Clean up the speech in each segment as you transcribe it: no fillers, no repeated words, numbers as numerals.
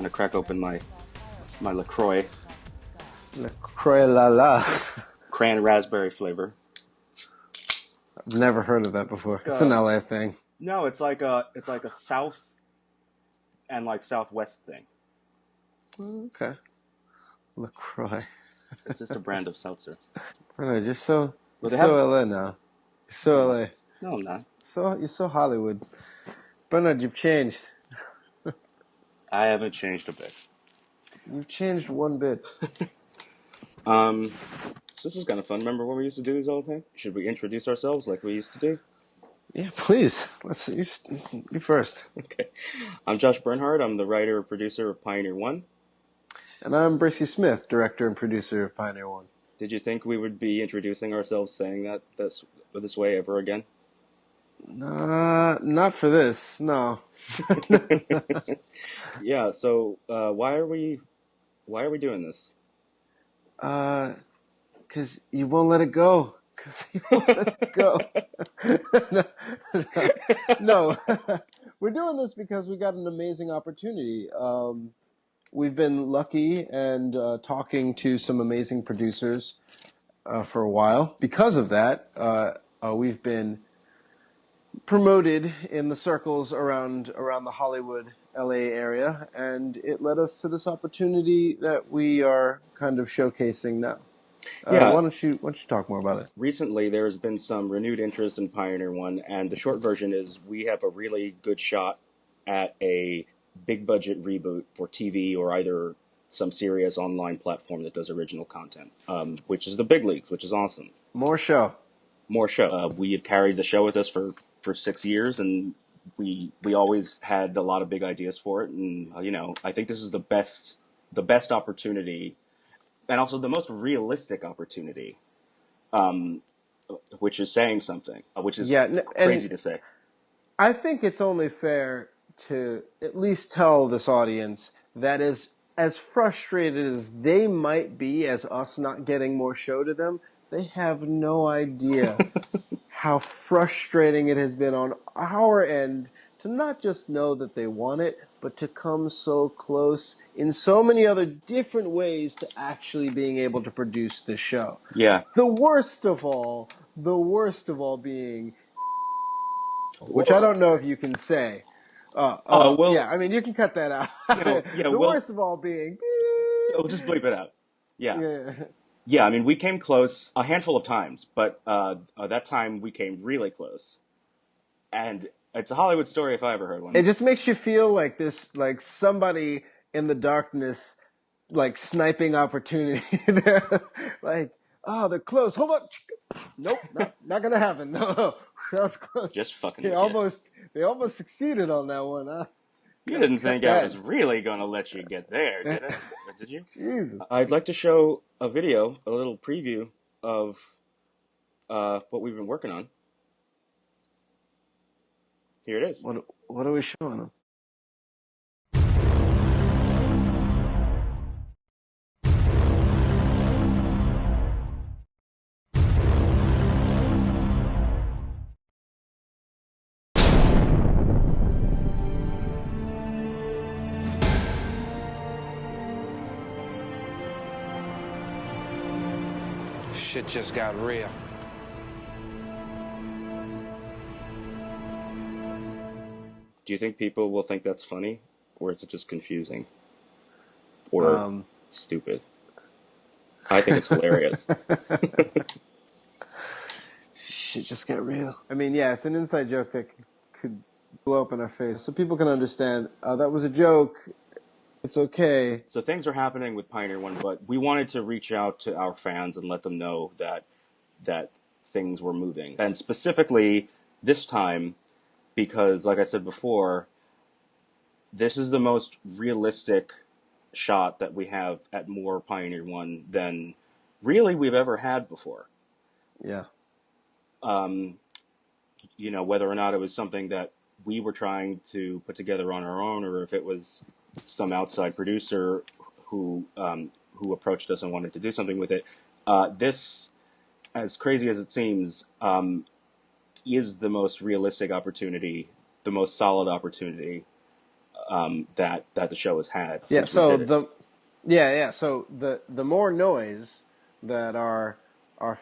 gonna crack open my LaCroix LaCroix la la. cran raspberry flavor. I've never heard of that before. It's an LA thing. No, it's like a south and like southwest thing. Okay. LaCroix. It's just a brand of seltzer. Bernhard, you're so Well, they so have. LA now. You're so No, LA. no, I'm not. You're so Hollywood. Bernhard, you've changed. I haven't changed a bit. You've changed one bit. So this is kind of fun. Remember what we used to do this all the time? Should we introduce ourselves like we used to do? Yeah, please. You first. Okay. I'm Josh Bernhard. I'm the writer and producer of Pioneer One. And I'm Bracey Smith, director and producer of Pioneer One. Did you think we would be introducing ourselves saying that this way ever again? Not for this. No. Yeah. So why are we doing this? Because you won't let it go. Because you won't let it go. No. We're doing this because we got an amazing opportunity. We've been lucky and talking to some amazing producers for a while. Because of that, we've been promoted in the circles around the Hollywood, LA area, and it led us to this opportunity that we are kind of showcasing now. Yeah. Why don't you talk more about it? Recently, there has been some renewed interest in Pioneer One, and the short version is we have a really good shot at a big budget reboot for TV or either some serious online platform that does original content, which is the big leagues, which is awesome. More show. We have carried the show with us for 6 years, and we always had a lot of big ideas for it. And I think this is the best opportunity, and also the most realistic opportunity, which is saying something, which is crazy to say. I think it's only fair to at least tell this audience that as frustrated as they might be as us not getting more show to them, they have no idea how frustrating it has been on our end to not just know that they want it, but to come so close in so many other different ways to actually being able to produce the show. Yeah. The worst of all being, which I don't know if you can say. Well, yeah, I mean, you can cut that out. Worst of all being. We'll just bleep it out. Yeah. Yeah, I mean, we came close a handful of times, but that time we came really close. And it's a Hollywood story if I ever heard one. It just makes you feel like this, like somebody in the darkness, like sniping opportunity. Like, they're close. Hold on. Nope, not gonna happen. No, that was close. Just fucking. They almost succeeded on that one, huh? You didn't think I was really gonna let you get there, did I? Did you? Jesus. I'd like to show a video, a little preview of what we've been working on. Here it is. What are we showing them? Shit just got real. Do you think people will think that's funny, or is it just confusing, or stupid? I think it's hilarious. Shit just got real. I mean, yeah, it's an inside joke that could blow up in our face, so people can understand. That was a joke. It's okay. So things are happening with Pioneer One, but we wanted to reach out to our fans and let them know that things were moving. And specifically this time, because like I said before, this is the most realistic shot that we have at more Pioneer One than really we've ever had before. Yeah. Whether or not it was something that we were trying to put together on our own, or if it was some outside producer who approached us and wanted to do something with it. This, as crazy as it seems, is the most realistic opportunity, the most solid opportunity that the show has had Yeah. since we So did it. So the more noise that our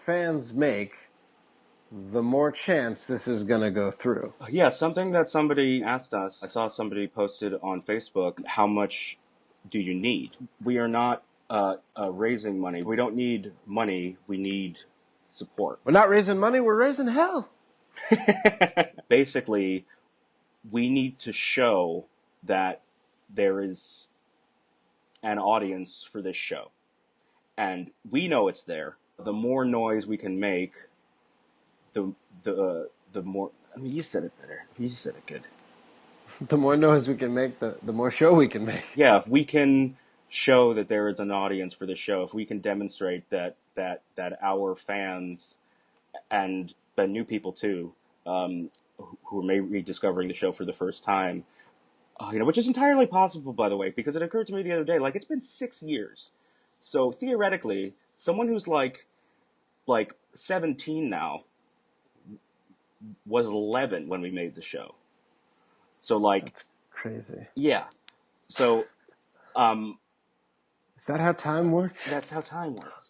fans make, the more chance this is going to go through. Yeah, something that somebody asked us, I saw somebody posted on Facebook, how much do you need? We are not raising money. We don't need money. We need support. We're not raising money. We're raising hell. Basically, we need to show that there is an audience for this show. And we know it's there. The more noise we can make, the more... I mean, you said it better. You said it good. The more noise we can make, the more show we can make. Yeah, if we can show that there is an audience for this show, if we can demonstrate that our fans and the new people too, who may be discovering the show for the first time, which is entirely possible, by the way, because it occurred to me the other day, like, it's been 6 years. So theoretically, someone who's like 17 now was 11 when we made the show. So, like... That's crazy. Yeah. So... Is that how time works? That's how time works.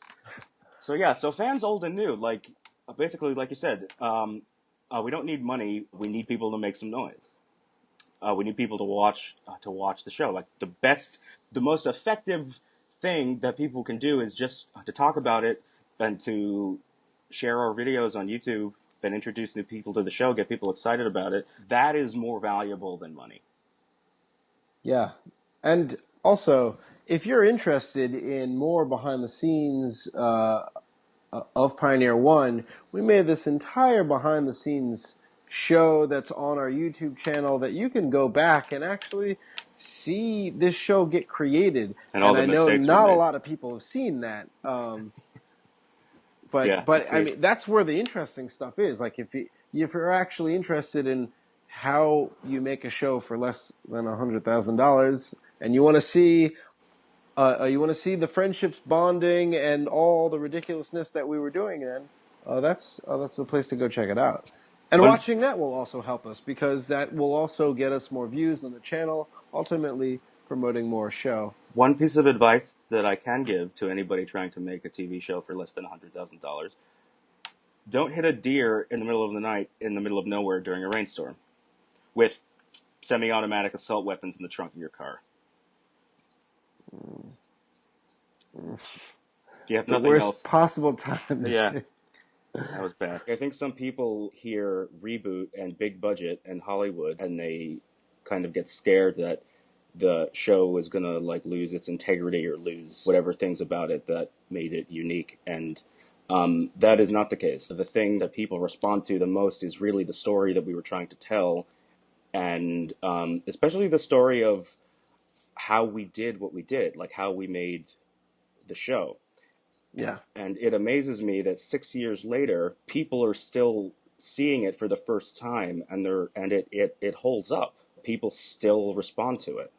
So yeah, so fans old and new, like, basically, like you said, we don't need money. We need people to make some noise. We need people to watch the show. Like, the most effective thing that people can do is just to talk about it and to share our videos on YouTube and introduce new people to the show, get people excited about it. That is more valuable than money. Yeah. And also, if you're interested in more behind the scenes of Pioneer One, we made this entire behind the scenes show that's on our YouTube channel that you can go back and actually see this show get created. And all the I know mistakes we not a made. lot of people have seen that. Yeah, But I mean, that's where the interesting stuff is. Like, if you're actually interested in how you make a show for less than $100,000, and you want to see the friendships bonding and all the ridiculousness that we were doing then, that's the place to go check it out. And watching that will also help us, because that will also get us more views on the channel, ultimately promoting more show. One piece of advice that I can give to anybody trying to make a TV show for less than $100,000: don't hit a deer in the middle of the night in the middle of nowhere during a rainstorm with semi-automatic assault weapons in the trunk of your car. You have nothing worst else. Possible time. Yeah, that was bad. I think some people hear reboot and big budget and Hollywood, and they kind of get scared that the show is going to like lose its integrity or lose whatever things about it that made it unique. And that is not the case. The thing that people respond to the most is really the story that we were trying to tell, and especially the story of how we did what we did, like how we made the show. Yeah. And it amazes me that 6 years later, people are still seeing it for the first time, and it holds up. People still respond to it.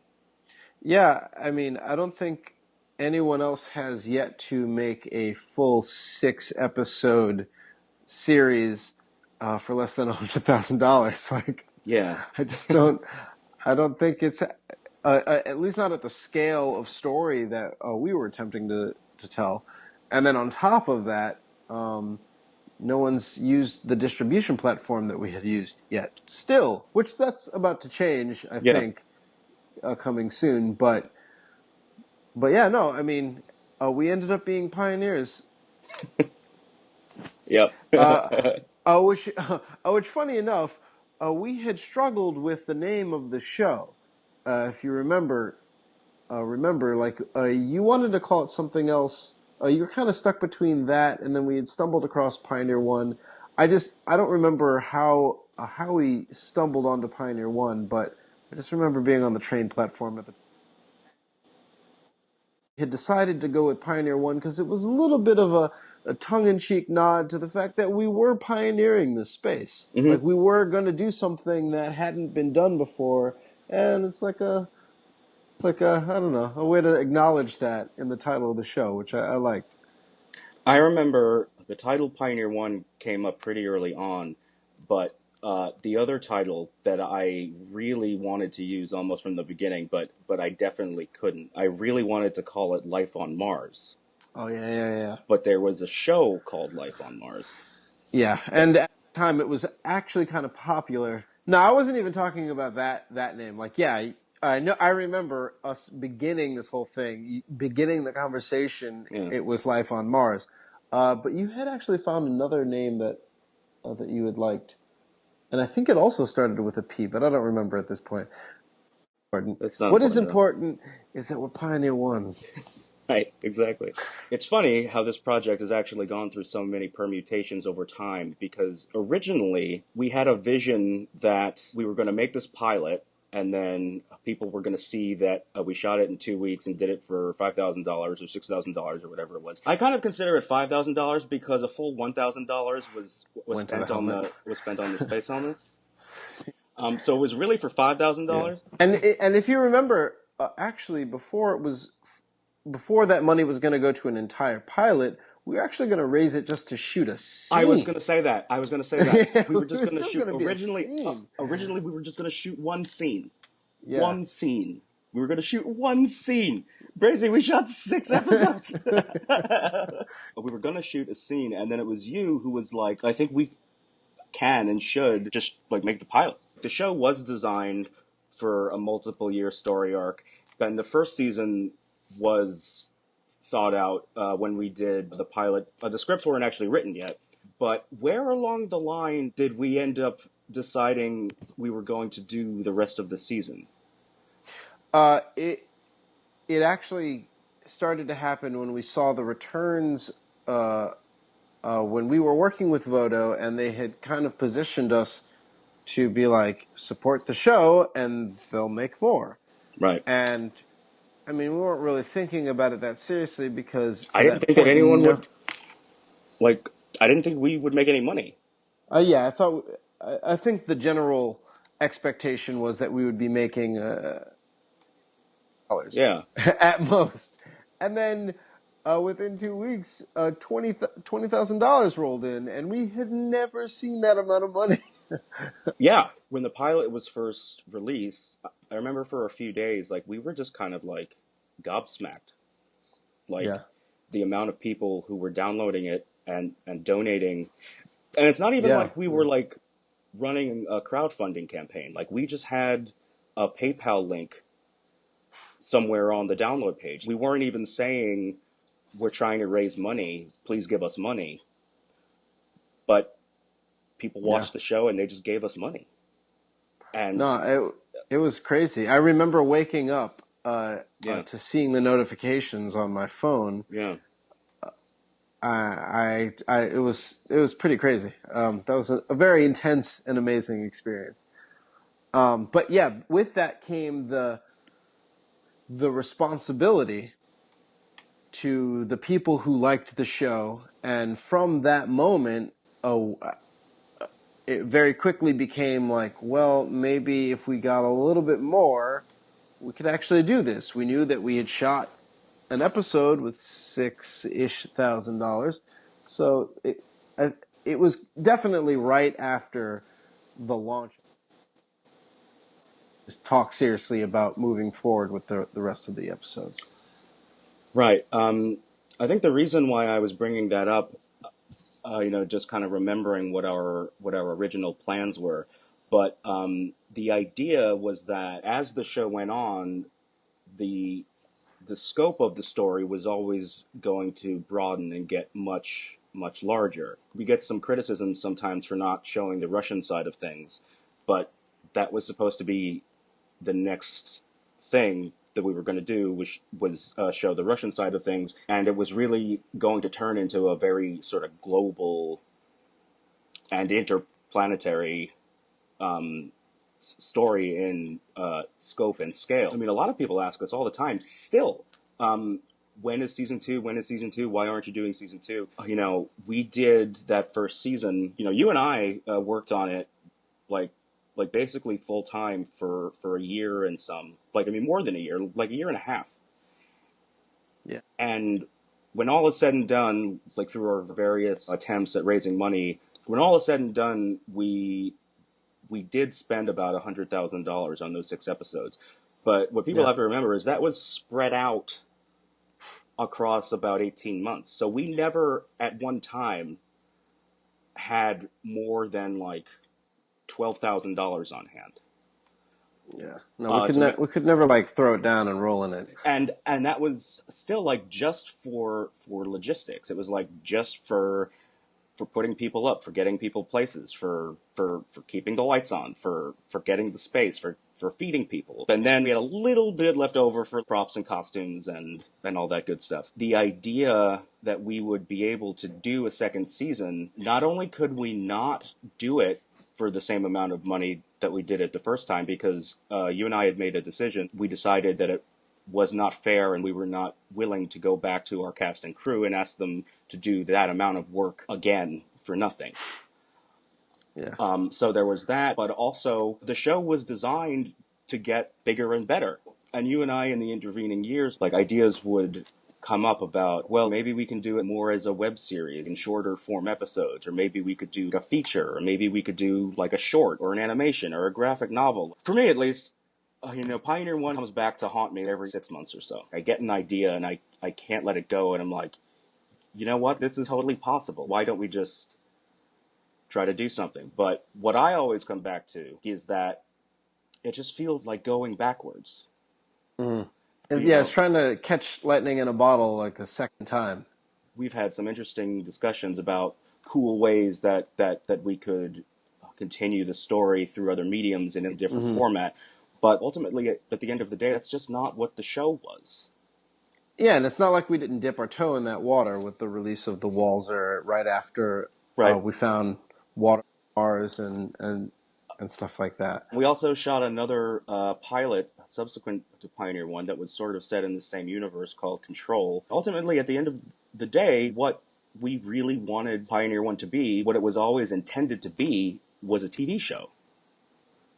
Yeah, I mean, I don't think anyone else has yet to make a full 6-episode series for less than $100,000. Like, yeah, I don't think it's at least not at the scale of story that we were attempting to tell. And then on top of that, no one's used the distribution platform that we had used yet. Still, which that's about to change, I think. Coming soon, but yeah, no, I mean, we ended up being pioneers. Yep. Which funny enough, we had struggled with the name of the show. If you remember, like, you wanted to call it something else. You were kind of stuck between that, and then we had stumbled across Pioneer One. I don't remember how we stumbled onto Pioneer One, but I just remember being on the train platform at the had decided to go with Pioneer One because it was a little bit of a tongue-in-cheek nod to the fact that we were pioneering this space. Mm-hmm. Like, we were going to do something that hadn't been done before, and it's like a I don't know, a way to acknowledge that in the title of the show, which I liked. I remember the title Pioneer One came up pretty early on, but The other title that I really wanted to use almost from the beginning, but I definitely couldn't. I really wanted to call it Life on Mars, Oh yeah. but there was a show called Life on Mars. Yeah, and at the time it was actually kind of popular. No, I wasn't even talking about that name. Like, yeah, I know. I remember us beginning this whole thing, beginning the conversation. Yeah, It was Life on Mars, but you had actually found another name that you had liked, and I think it also started with a P, but I don't remember at this point. it's not What is important though. important is that we're Pioneer One. Right, exactly. It's funny how this project has actually gone through so many permutations over time because originally we had a vision that we were going to make this pilot and then people were going to see that we shot it in 2 weeks and did it for $5,000 or $6,000 or whatever it was. I kind of consider it $5,000 because a full $1,000 was Went to the spent on helmet. the space helmet. So it was really for Yeah, $5,000. and if you remember, actually before that money was going to go to an entire pilot, we were actually going to raise it just to shoot a scene. I was going to say that. We were just going to shoot. Gonna be a scene. Originally, we were just going to shoot one scene. Yeah. One scene. We were going to shoot one scene. Bracey, we shot 6 episodes. We were going to shoot a scene, and then it was you who was like, I think we can and should just like make the pilot. The show was designed for a multiple year story arc. Then the first season was thought out when we did the pilot. The scripts weren't actually written yet, but where along the line did we end up deciding we were going to do the rest of the season? It actually started to happen when we saw the returns. When we were working with Vodo, and they had kind of positioned us to be like, support the show, and they'll make more. Right. And I mean, we weren't really thinking about it that seriously because I didn't think that anyone would like. I didn't think we would make any money. Yeah, I think the general expectation was that we would be making dollars. Yeah. At most, and then within 2 weeks, $20,000 rolled in, and we had never seen that amount of money. Yeah. When the pilot was first released, I remember for a few days, like we were just kind of like gobsmacked, like Yeah. the amount of people who were downloading it and donating. And it's not even Yeah. like we were like running a crowdfunding campaign. Like we just had a PayPal link somewhere on the download page. We weren't even saying we're trying to raise money, please give us money. But people watched the show and they just gave us money. And No, it was crazy. I remember waking up to seeing the notifications on my phone. Yeah. It was pretty crazy. That was a very intense and amazing experience. But yeah, with that came the responsibility to the people who liked the show, and from that moment, it very quickly became like, well, maybe if we got a little bit more, we could actually do this. We knew that we had shot an episode with $6,000, so it was definitely right after the launch. Just talk seriously about moving forward with the rest of the episodes. Right. I think the reason why I was bringing that up, just kind of remembering what our original plans were, but the idea was that as the show went on, the scope of the story was always going to broaden and get much larger. We get some criticism sometimes for not showing the Russian side of things, but that was supposed to be the next thing that we were going to do, which was show the Russian side of things, and it was really going to turn into a very sort of global and interplanetary story in scope and scale. I mean, a lot of people ask us all the time, still, when is season 2? When is season 2? Why aren't you doing season 2? We did that first season. You and I worked on it like basically full time for a year and some, more than a year, like a year and a half. Yeah. And when all is said and done, like through our various attempts at raising money, when all is said and done, we did spend about $100,000 on those 6 episodes. But what people Yeah. have to remember is that was spread out across about 18 months. So we never at one time had more than like $12,000 on hand. Yeah. No, we could To we could never like throw it down and roll in it. and that was still like just for logistics. It was like just for putting people up, for getting people places, for keeping the lights on, for getting the space, for feeding people. And then we had a little bit left over for props and costumes and all that good stuff. The idea that we would be able to do a second season, not only could we not do it for the same amount of money that we did it the first time, because you and I had made a decision. We decided that it was not fair, and we were not willing to go back to our cast and crew and ask them to do that amount of work again for nothing. Yeah. So there was that, but also the show was designed to get bigger and better. And you and I, in the intervening years, like ideas would come up about, well, maybe we can do it more as a web series in shorter form episodes, or maybe we could do a feature, or maybe we could do like a short or an animation or a graphic novel. For me, at least, Pioneer 1 comes back to haunt me every 6 months or so. I get an idea and I can't let it go, and I'm like, you know what? This is totally possible. Why don't we just try to do something? But what I always come back to is that it just feels like going backwards. Mm. Yeah, it's trying to catch lightning in a bottle like a second time. We've had some interesting discussions about cool ways that we could continue the story through other mediums in a different format. But ultimately, at the end of the day, that's just not what the show was. Yeah, and it's not like we didn't dip our toe in that water with the release of the Walzer right after we found water bars and stuff like that. We also shot another pilot subsequent to Pioneer 1 that was sort of set in the same universe called Control. Ultimately, at the end of the day, what we really wanted Pioneer 1 to be, what it was always intended to be, was a TV show.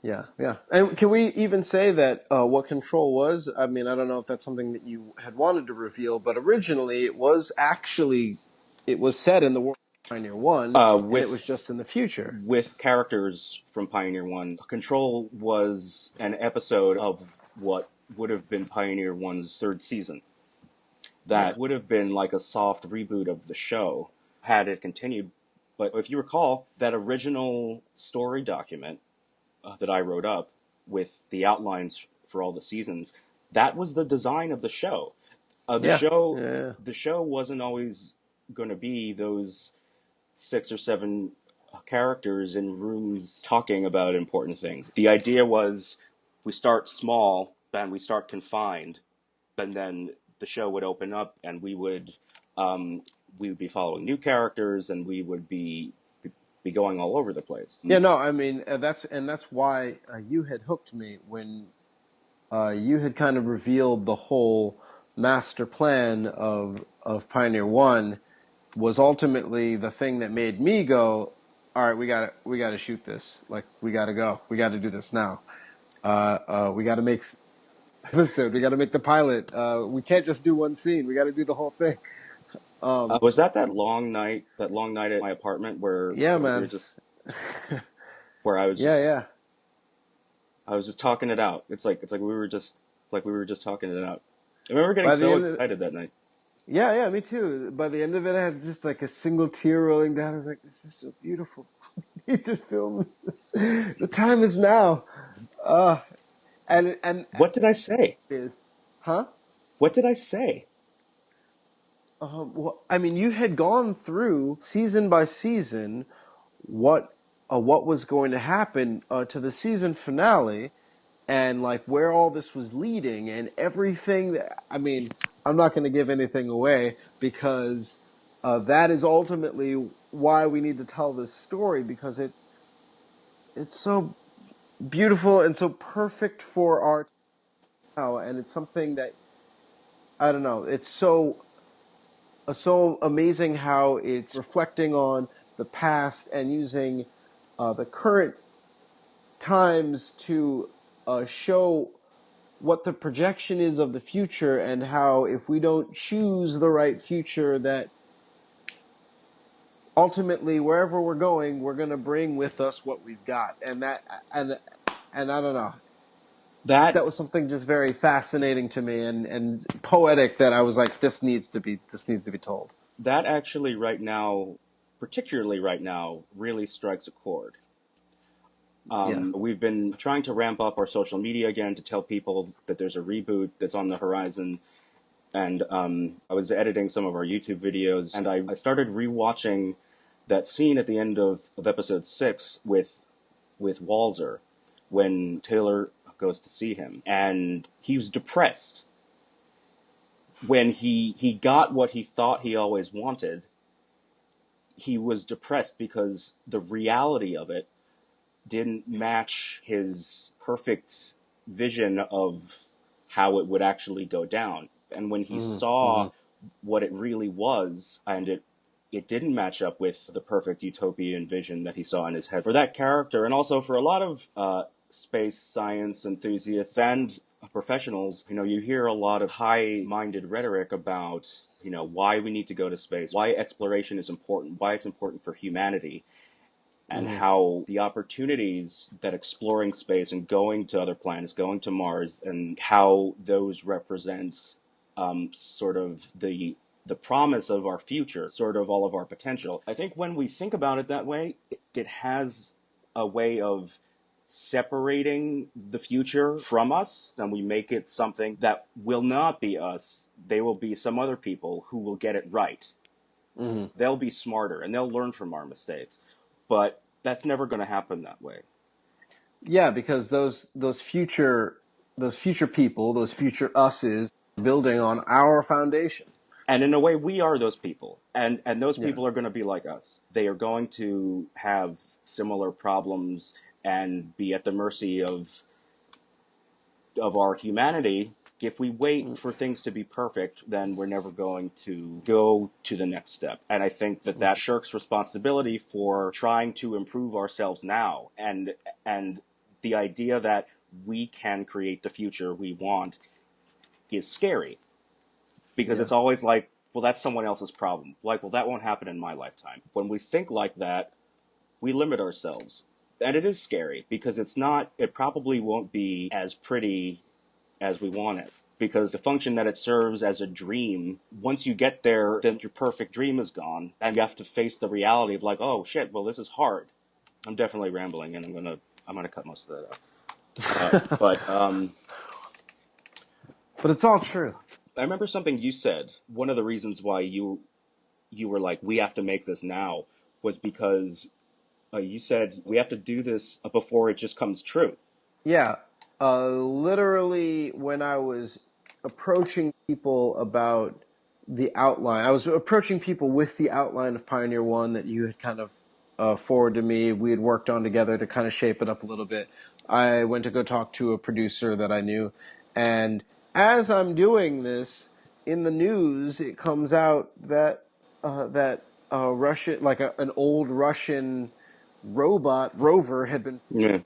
Yeah, yeah. And can we even say that what Control was? I mean, I don't know if that's something that you had wanted to reveal, but originally it was set in the world of Pioneer 1, and it was just in the future. With characters from Pioneer 1. Control was an episode of what would have been Pioneer 1's third season. That would have been like a soft reboot of the show had it continued. But if you recall, that original story document that I wrote up with the outlines for all the seasons, that was the design of the show. The show wasn't always going to be those 6 or 7 characters in rooms talking about important things. The idea was we start small, then we start confined, and then the show would open up, and we would be following new characters, and we would be going all over the place. Yeah, no, I mean that's why you had hooked me when you had kind of revealed the whole master plan of Pioneer 1 was ultimately the thing that made me go, all right, we got to shoot this. Like, we got to go. We got to do this now. We got to make episode. We got to make the pilot. We can't just do one scene. We got to do the whole thing. Was that long night at my apartment where man. we were just where I was just I was just talking it out. It's like we were just talking it out. I remember getting so excited that night. Yeah, me too. By the end of it, I had just like a single tear rolling down. I was like, this is so beautiful. We need to film this. The time is now. And what did I say? Huh? What did I say? Well, I mean, you had gone through season by season what was going to happen to the season finale, and like where all this was leading, and everything. I mean, I'm not going to give anything away because that is ultimately why we need to tell this story, because it's so beautiful and so perfect for our now, and it's something that I don't know. It's so amazing how it's reflecting on the past and using the current times to show what the projection is of the future, and how if we don't choose the right future, that ultimately, wherever we're going, we're going to bring with us what we've got, and I don't know. That That was something just very fascinating to me and poetic that I was like, this needs to be told. that actually right now, particularly right now, really strikes a chord. Yeah. We've been trying to ramp up our social media again to tell people that there's a reboot that's on the horizon. And I was editing some of our YouTube videos, and I started rewatching that scene at the end of episode 6 with Walzer when Taylor goes to see him, and he was depressed when he got what he thought he always wanted. He was depressed because the reality of it didn't match his perfect vision of how it would actually go down. And when he saw what it really was, and it didn't match up with the perfect utopian vision that he saw in his head. For that character, and also for a lot of space science enthusiasts and professionals, you hear a lot of high-minded rhetoric about, why we need to go to space, why exploration is important, why it's important for humanity, and how the opportunities that exploring space and going to other planets, going to Mars, and how those represent sort of the promise of our future, sort of all of our potential. I think when we think about it that way, it has a way of separating the future from us, and we make it something that will not be us. They will be some other people who will get it right. They'll be smarter, and they'll learn from our mistakes. But that's never going to happen that way. Yeah, because those future people, those future us's, building on our foundation. And in a way, we are those people. And those Yeah. people are going to be like us. They are going to have similar problems and be at the mercy of our humanity. If we wait for things to be perfect, then we're never going to go to the next step. And I think that shirks responsibility for trying to improve ourselves now. And the idea that we can create the future we want is scary. Because Yeah. it's always like, well, that's someone else's problem. Like, well, that won't happen in my lifetime. When we think like that, we limit ourselves. And it is scary because it probably won't be as pretty as we want it. Because the function that it serves as a dream, once you get there, then your perfect dream is gone. And you have to face the reality of like, oh shit, well, this is hard. I'm definitely rambling, and I'm gonna cut most of that out. But it's all true. I remember something you said. One of the reasons why you were like, we have to make this now, was because you said we have to do this before it just comes true. Yeah. Literally, when I was approaching people about the outline, I was approaching people with the outline of Pioneer 1 that you had kind of forwarded to me. We had worked on together to kind of shape it up a little bit. I went to go talk to a producer that I knew. And as I'm doing this, in the news, it comes out that Russian, like an old Russian robot rover had been, Yeah.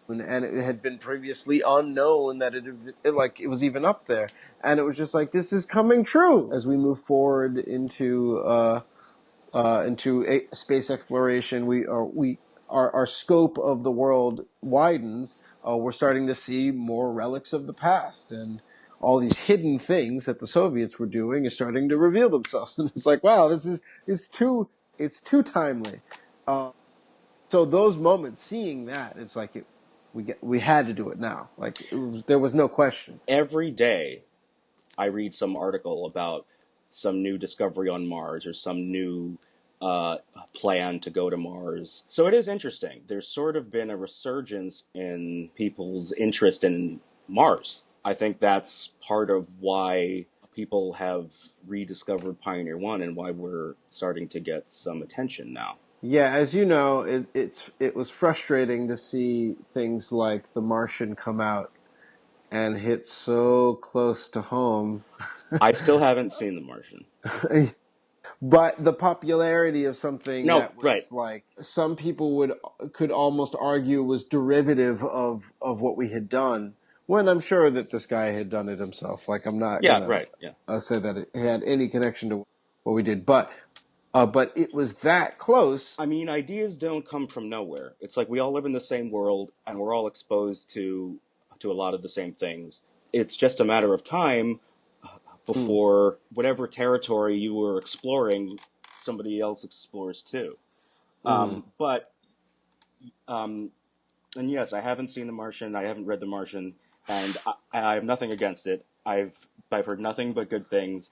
and it had been previously unknown that it was even up there, and it was just like, this is coming true as we move forward into space exploration. Our scope of the world widens. We're starting to see more relics of the past, and all these hidden things that the Soviets were doing is starting to reveal themselves. And it's like, wow, it's too timely. So those moments, seeing that, it's like we had to do it now. Like there was no question. Every day, I read some article about some new discovery on Mars or some new plan to go to Mars. So it is interesting. There's sort of been a resurgence in people's interest in Mars. I think that's part of why people have rediscovered Pioneer 1 and why we're starting to get some attention now. Yeah, as you know, it was frustrating to see things like The Martian come out and hit so close to home. I still haven't seen The Martian. But the popularity of something No, that right. was like, some people could almost argue was derivative of what we had done, when I'm sure that this guy had done it himself. Like, I'm not Yeah, gonna right. Yeah. say that it had any connection to what we did. But but it was that close. I mean, ideas don't come from nowhere. It's like we all live in the same world, and we're all exposed to a lot of the same things. It's just a matter of time before whatever territory you were exploring, somebody else explores too. But and yes, I haven't seen The Martian. I haven't read The Martian, and I have nothing against it. I've heard nothing but good things.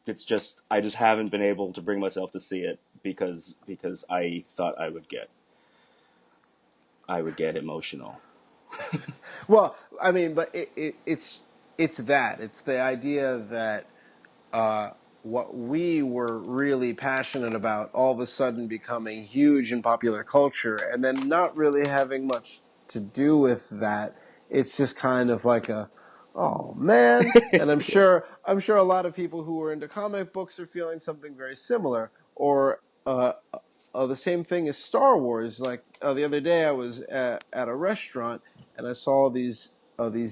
It's just I just haven't been able to bring myself to see it because I thought I would get emotional. Well, I mean, but it's that. It's the idea that what we were really passionate about all of a sudden becoming huge in popular culture, and then not really having much to do with that. It's just kind of like oh man. And I'm sure a lot of people who were into comic books are feeling something very similar. Or the same thing as Star Wars. Like the other day, I was at a restaurant and I saw these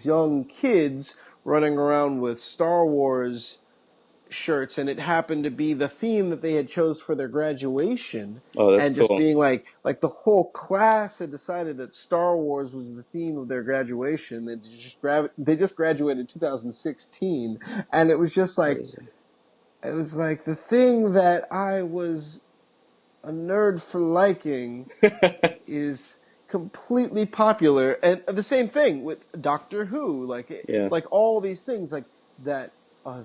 young kids running around with Star Wars shirts, and it happened to be the theme that they had chose for their graduation. Oh, that's And just cool. being like the whole class had decided that Star Wars was the theme of their graduation. They just graduated in 2016, and it was just like Crazy. it was like the thing that I was a nerd for liking is completely popular. And the same thing with Doctor Who, Yeah. like all these things like that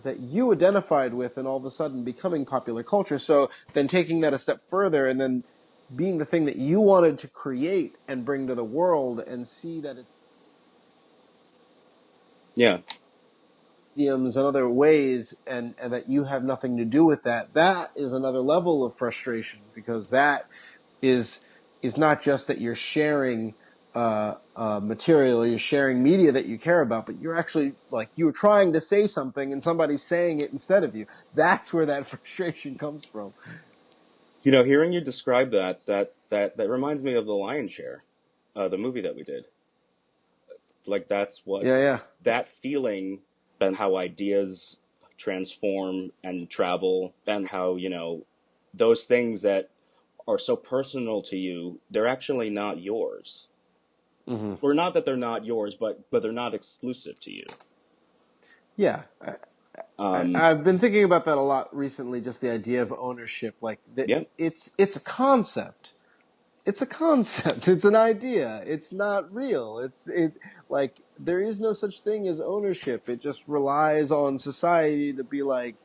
that you identified with, and all of a sudden becoming popular culture. So then taking that a step further, and then being the thing that you wanted to create and bring to the world, and see that it's Yeah. mediums and other ways, and that you have nothing to do with that. That is another level of frustration, because that is not just that you're sharing material, or you're sharing media that you care about, but you're actually like you're trying to say something and somebody's saying it instead of you. That's where that frustration comes from. You know, hearing you describe that reminds me of The Lion's Share, the movie that we did. Like that's what Yeah, yeah, that feeling and how ideas transform and travel and how, those things that are so personal to you, they're actually not yours. hmm Or not that they're not yours, but they're not exclusive to you. yeah. Um, I've been thinking about that a lot recently. Just the idea of ownership, like yeah, it's a concept. It's a concept. It's an idea. It's not real. Like there is no such thing as ownership. It just relies on society to be like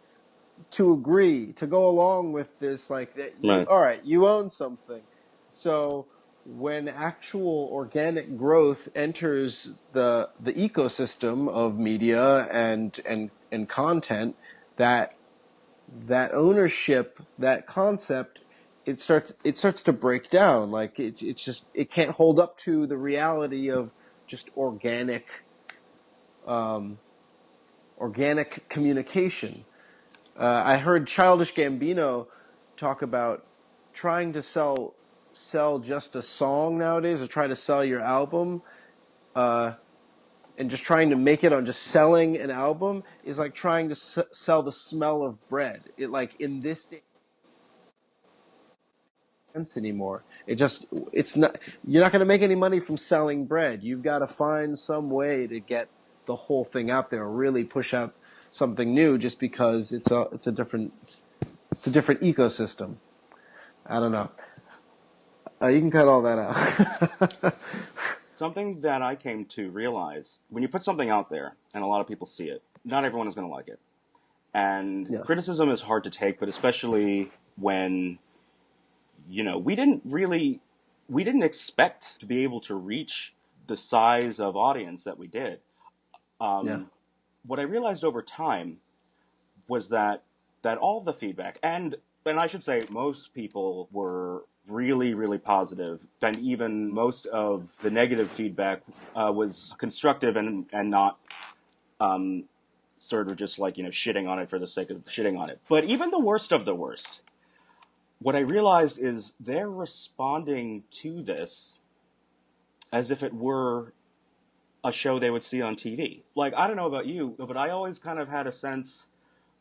to agree to go along with this. Like that you right, all right. You own something. So when actual organic growth enters the ecosystem of media and content, that that ownership, that concept, it starts to break down. Like it's just it can't hold up to the reality of just um, organic communication. I heard Childish Gambino talk about trying to sell just a song nowadays, or try to sell your album, uh, and just trying to make it on just selling an album is like trying to sell the smell of bread. It like in this day anymore. It's not, you're not going to make any money from selling bread. You've got to find some way to get the whole thing out there, or really push out something new, just because it's a different ecosystem. I don't know. You can cut all that out. something that I came to realize when you put something out there and a lot of people see it, not everyone is going to like it, and Yeah. criticism is hard to take, but especially when we didn't expect to be able to reach the size of audience that we did. Yeah. What I realized over time was that all the feedback and I should say most people were really really positive, and even most of the negative feedback was constructive and not sort of just like shitting on it for the sake of shitting on it. But even the worst of the worst, what I realized is they're responding to this as if it were a show they would see on TV. Like, I don't know about you, but I always kind of had a sense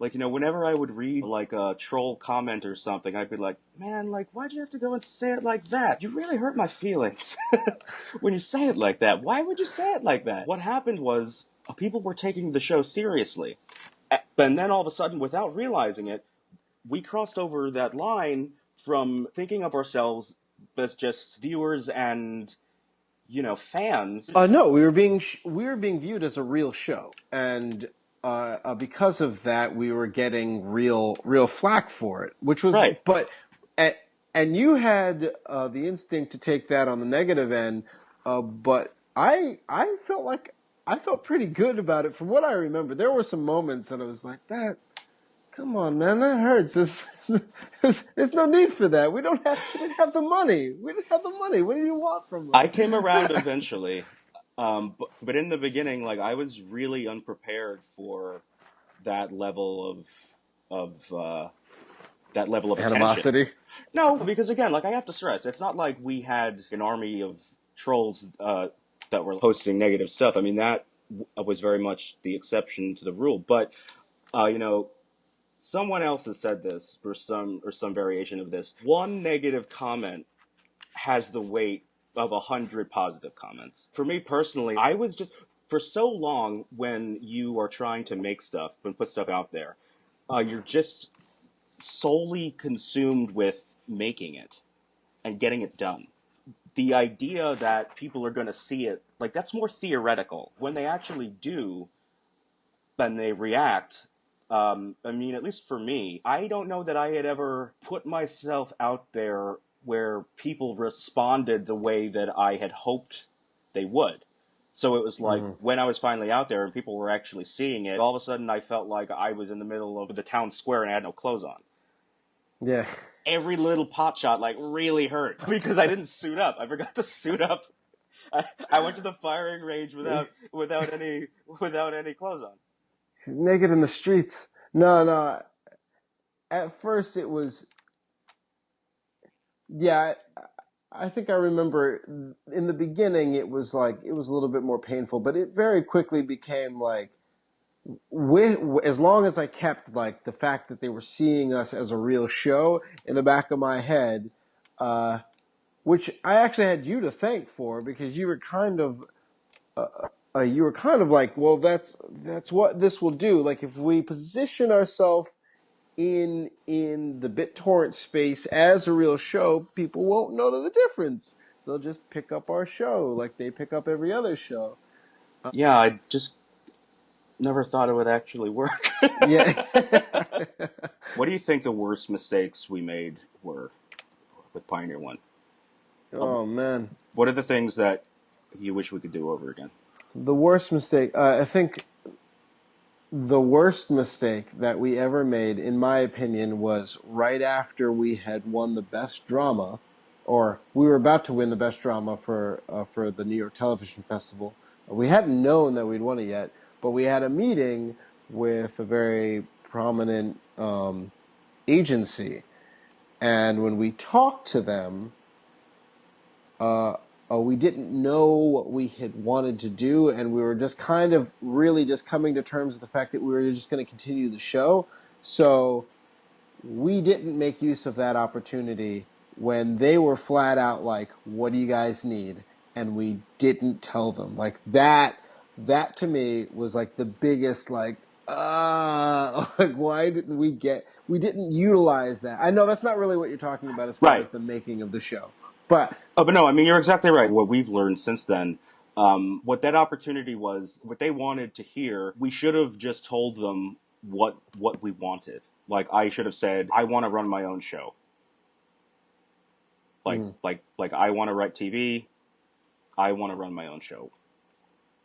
Like, whenever I would read, like, a troll comment or something, I'd be like, man, like, why'd you have to go and say it like that? You really hurt my feelings when you say it like that. Why would you say it like that? What happened was people were taking the show seriously. And then all of a sudden, without realizing it, we crossed over that line from thinking of ourselves as just viewers and, fans. No, we were being viewed as a real show, and because of that, we were getting real flack for it. Which was, Right. and, and you had the instinct to take that on the negative end, but I felt pretty good about it. From what I remember, there were some moments that I was like, "That, come on, man, that hurts. There's no need for that. We didn't have the money. We didn't have the money. What do you want from us?" I came around eventually. But in the beginning, like, I was really unprepared for that level of attention. Animosity. No, because again, like, I have to stress, it's not like we had an army of trolls that were posting negative stuff. I mean, that was very much the exception to the rule. But someone else has said this, or some variation of this. One negative comment has the weight of 100 positive comments. For me personally, I was just, for so long, when you are trying to make stuff and put stuff out there, you're just solely consumed with making it and getting it done. The idea that people are going to see it, like, that's more theoretical. When they actually do, then they react. I mean, at least for me, I don't know that I had ever put myself out there where people responded the way that I had hoped they would. So it was like, when I was finally out there and people were actually seeing it, all of a sudden I felt like I was in the middle of the town square and I had no clothes on. Yeah. Every little pot shot, like, really hurt because I didn't suit up. I forgot to suit up. I went to the firing range without any clothes on. He's naked in the streets. No. At first it was, yeah, I think I remember in the beginning it was a little bit more painful, but it very quickly became like, as long as I kept like the fact that they were seeing us as a real show in the back of my head, which I actually had you to thank for, because you were kind of like, well, that's what this will do. Like, if we position ourselves in the BitTorrent space as a real show, people won't know the difference. They'll just pick up our show like they pick up every other show. Yeah, I just never thought it would actually work. Yeah. What do you think the worst mistakes we made were with Pioneer 1? Oh, man. What are the things that you wish we could do over again? The worst mistake, I think the worst mistake that we ever made, in my opinion, was right after we had won the Best Drama, or we were about to win the Best Drama for the New York Television Festival. We hadn't known that we'd won it yet, but we had a meeting with a very prominent agency, and when we talked to them, we didn't know what we had wanted to do, and we were just kind of really just coming to terms with the fact that we were just going to continue the show. So we didn't make use of that opportunity when they were flat out like, "What do you guys need?" And we didn't tell them. Like, that to me was like the biggest, like, like, why didn't we didn't utilize that? I know that's not really what you're talking about as far as the making of the show. But no, I mean, you're exactly right. What we've learned since then, what that opportunity was, what they wanted to hear, we should have just told them what we wanted. Like, I should have said, I want to run my own show. Like I want to write TV. I want to run my own show.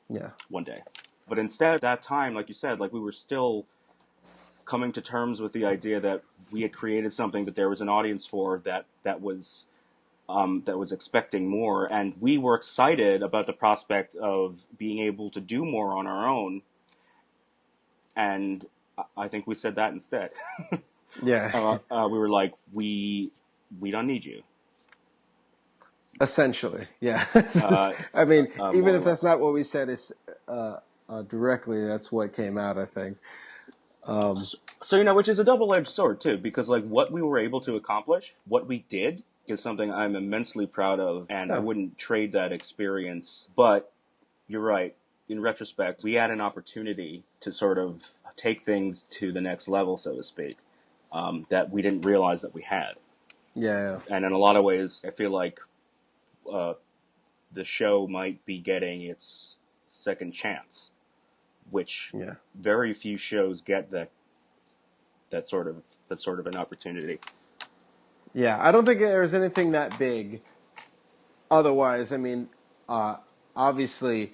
Yeah. One day. But instead, at that time, like you said, like, we were still coming to terms with the idea that we had created something that there was an audience for that was expecting more, and we were excited about the prospect of being able to do more on our own, and I think we said that instead. Yeah. We were like, we don't need you. Essentially, yeah. I mean, even if that's not what we said, is directly, that's what came out, I think. So, you know, which is a double-edged sword, too, because, like, what we were able to accomplish, what we did, is something I'm immensely proud of, and I wouldn't trade that experience. But you're right. In retrospect, we had an opportunity to sort of take things to the next level, so to speak, that we didn't realize that we had. Yeah. And in a lot of ways, I feel like the show might be getting its second chance, which very few shows get that sort of an opportunity. Yeah, I don't think there's anything that big. Otherwise, I mean, obviously,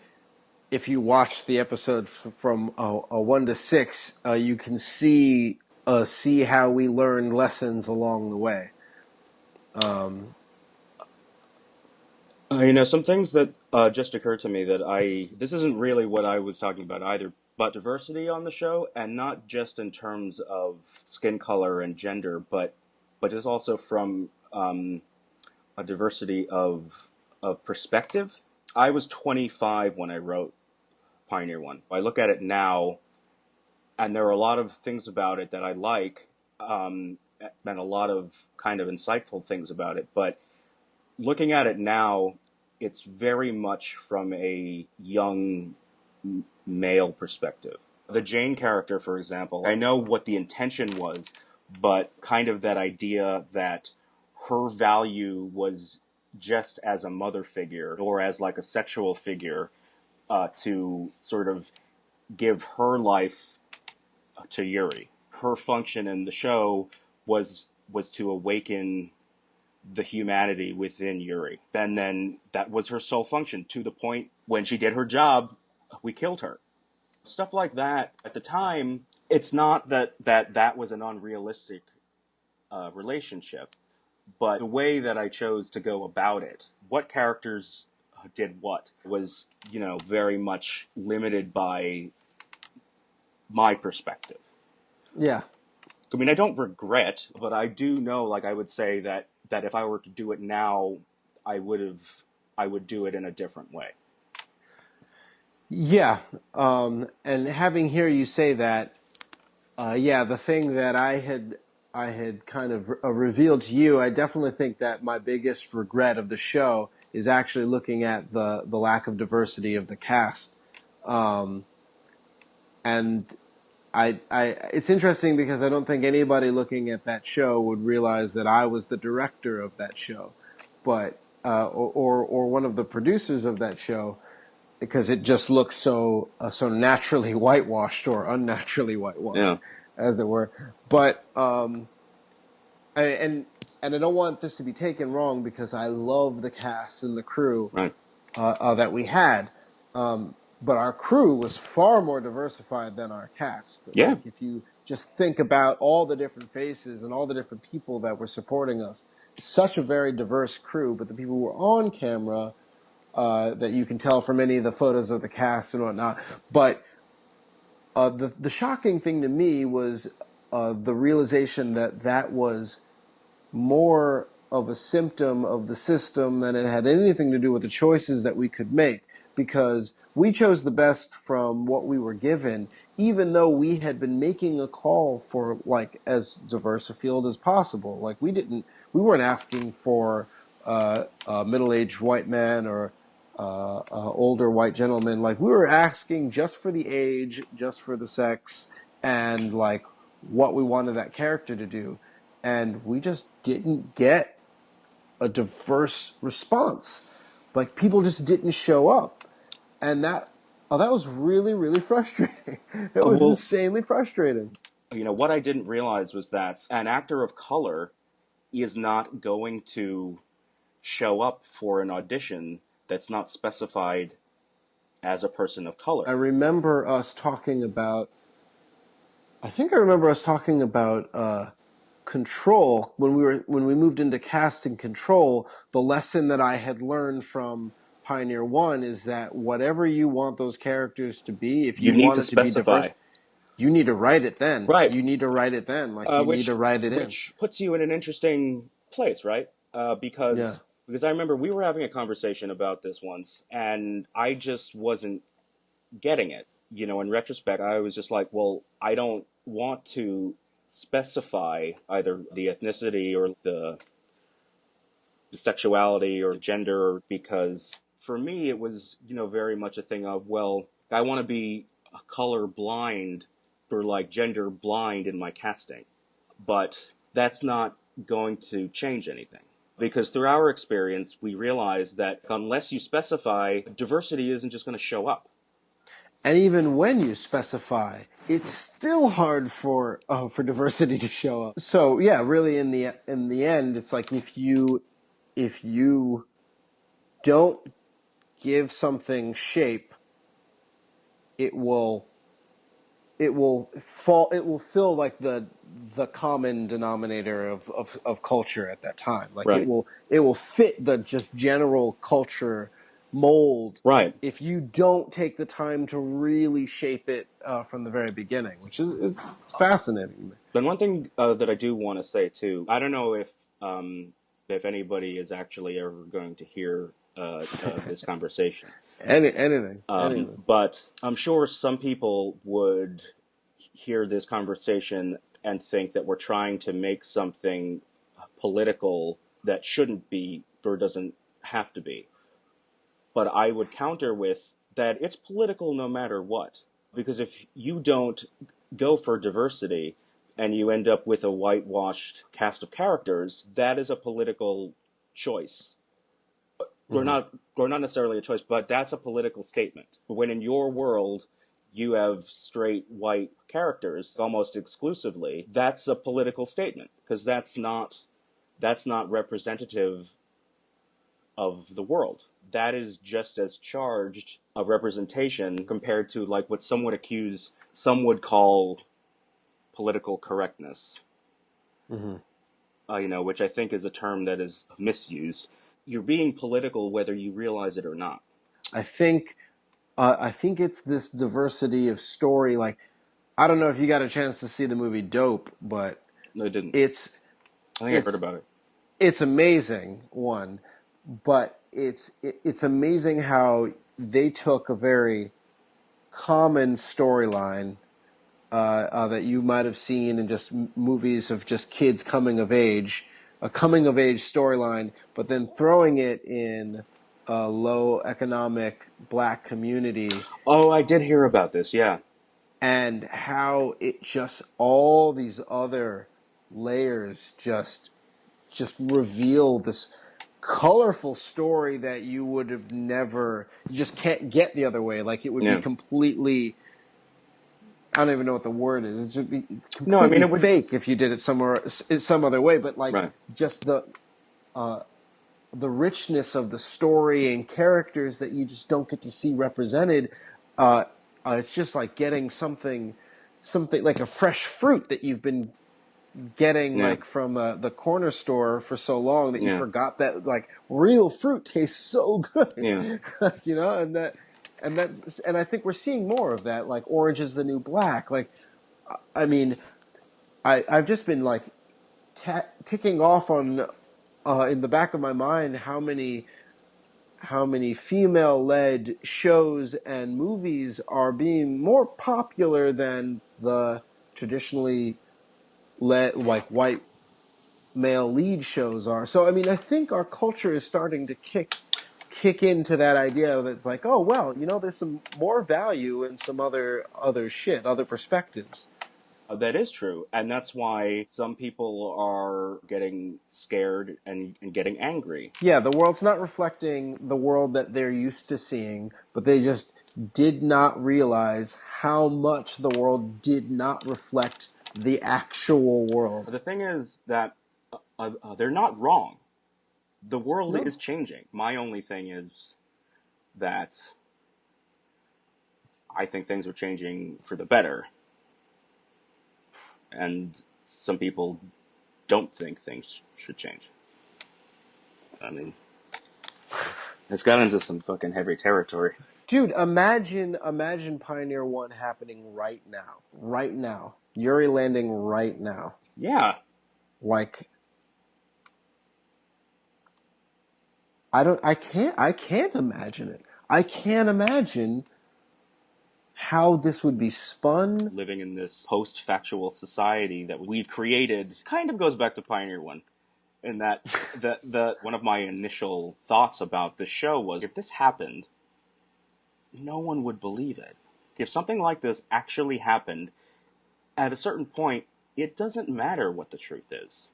if you watch the episode from a 1 to 6, you can see how we learned lessons along the way. You know, some things that just occurred to me that this isn't really what I was talking about either, but diversity on the show, and not just in terms of skin color and gender, but just also from a diversity of perspective. I was 25 when I wrote Pioneer One. I look at it now, and there are a lot of things about it that I like, and a lot of kind of insightful things about it, but looking at it now, it's very much from a young male perspective. The Jane character, for example, I know what the intention was, but kind of that idea that her value was just as a mother figure or as like a sexual figure, to sort of give her life to Yuri. Her function in the show was to awaken the humanity within Yuri. And then that was her sole function, to the point when she did her job, we killed her. Stuff like that. At the time, it's not that was an unrealistic relationship, but the way that I chose to go about it, what characters did what, was, you know, very much limited by my perspective. Yeah. I mean, I don't regret, but I do know, like, I would say that if I were to do it now, I would do it in a different way. Yeah. And having hear you say that, the thing that I had kind of revealed to you, I definitely think that my biggest regret of the show is actually looking at the lack of diversity of the cast. And it's interesting because I don't think anybody looking at that show would realize that I was the director of that show, but or one of the producers of that show, because it just looks so naturally whitewashed or unnaturally whitewashed, as it were. But and I don't want this to be taken wrong, because I love the cast and the crew that we had. But our crew was far more diversified than our cast. Yeah. Like, if you just think about all the different faces and all the different people that were supporting us, such a very diverse crew. But the people who were on camera, that you can tell from any of the photos of the cast and whatnot. But the shocking thing to me was the realization that was more of a symptom of the system than it had anything to do with the choices that we could make, because we chose the best from what we were given, even though we had been making a call for, like, as diverse a field as possible. Like, we weren't asking for a middle-aged white man or older white gentleman. Like, we were asking just for the age, just for the sex, and like what we wanted that character to do. And we just didn't get a diverse response. Like, people just didn't show up. And that was really, really frustrating. It was insanely frustrating. You know, what I didn't realize was that an actor of color is not going to show up for an audition that's not specified as a person of color. I remember us talking about Control when we moved into casting Control. The lesson that I had learned from Pioneer One is that whatever you want those characters to be, if you need want to it to be specify. diverse, you need to write it then. Right. You need to write it then. Like, you need to write it in. Which puts you in an interesting place, right? Because I remember we were having a conversation about this once, and I just wasn't getting it. in retrospect, I was just like, well, I don't want to specify either the ethnicity or the sexuality or gender, because for me it was, very much a thing of, well, I want to be color blind or like gender blind in my casting. But that's not going to change anything. Because through our experience, we realize that unless you specify, diversity isn't just going to show up. And even when you specify, it's still hard for diversity to show up. So yeah, really in the end, it's like if you don't give something shape, it will fill like the common denominator of culture at that time. Like Right. it will fit the just general culture mold. Right. If you don't take the time to really shape it from the very beginning, which is fascinating. Then one thing that I do want to say too, I don't know if anybody is actually ever going to hear this conversation. Anything. But I'm sure some people would hear this conversation and think that we're trying to make something political that shouldn't be or doesn't have to be. But I would counter with that it's political no matter what. Because if you don't go for diversity and you end up with a whitewashed cast of characters, that is a political choice. Or not necessarily a choice, but that's a political statement. When in your world you have straight white characters almost exclusively, that's a political statement, because that's not representative of the world. That is just as charged a representation compared to like what some would call political correctness. Which I think is a term that is misused. You're being political whether you realize it or not. I think it's this diversity of story. Like, I don't know if you got a chance to see the movie Dope, but No, I didn't. I think I heard about it. It's amazing, but it's amazing how they took a very common storyline that you might have seen in just movies of just kids coming of age, a coming of age storyline, but then throwing it in a low economic black community. Oh, I did hear about this, yeah. And how it just, all these other layers just reveal this colorful story that you would have you just can't get the other way. Like, it would be completely, I don't even know what the word is. It would be completely fake if you did it some other way. But like, just the richness of the story and characters that you just don't get to see represented. It's just like getting something like a fresh fruit that you've been getting like from the corner store for so long that you forgot that like real fruit tastes so good. And I think we're seeing more of that. Like, Orange is the New Black. Like, I mean, I've just been like ticking off on in the back of my mind how many female-led shows and movies are being more popular than the traditionally led, like, white male lead shows are. So, I mean, I think our culture is starting to kick into that idea that it's like, oh, well, there's some more value in some other shit, other perspectives. That is true, and that's why some people are getting scared and getting angry. Yeah, the world's not reflecting the world that they're used to seeing, but they just did not realize how much the world did not reflect the actual world. The thing is that they're not wrong. The world is changing. My only thing is that I think things are changing for the better. And some people don't think things should change. I mean, it's got into some fucking heavy territory. Dude, imagine Pioneer 1 happening right now. Right now. Yuri landing right now. Yeah. Like, I can't imagine it. I can't imagine how this would be spun. Living in this post-factual society that we've created kind of goes back to Pioneer 1. And that one of my initial thoughts about this show was, if this happened, no one would believe it. If something like this actually happened, at a certain point, it doesn't matter what the truth is.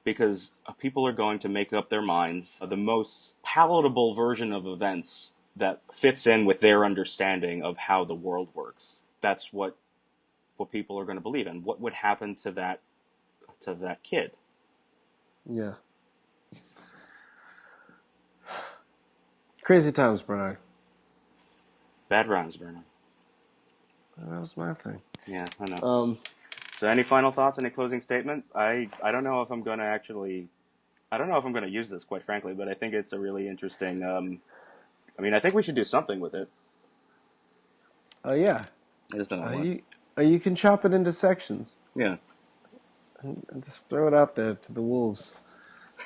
Because people are going to make up their minds the most palatable version of events that fits in with their understanding of how the world works. That's what people are going to believe in. What would happen to that kid? Yeah. Crazy times, Bernhard. Bad rhymes, Bernhard. That was my thing. Yeah, I know. So any final thoughts, any closing statement? I don't know if I'm going to use this, quite frankly, but I think it's a really interesting, I think we should do something with it. Yeah. I just don't know what. You can chop it into sections. Yeah. And just throw it out there to the wolves.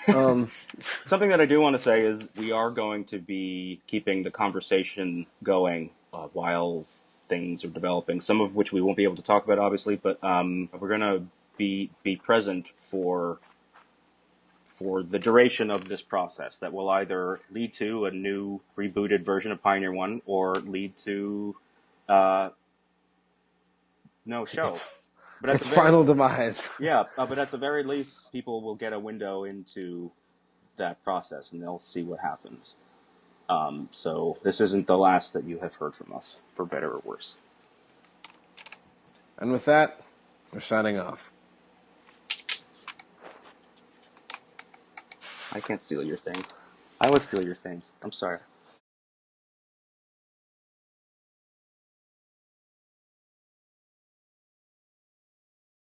Something that I do want to say is we are going to be keeping the conversation going while things are developing, some of which we won't be able to talk about, obviously, but we're going to be present for the duration of this process that will either lead to a new rebooted version of Pioneer 1 or lead to no show. But its final demise. Yeah, but at the very least, people will get a window into that process, and they'll see what happens. So this isn't the last that you have heard from us, for better or worse. And with that, we're signing off. I can't steal your thing. I would steal your things. I'm sorry.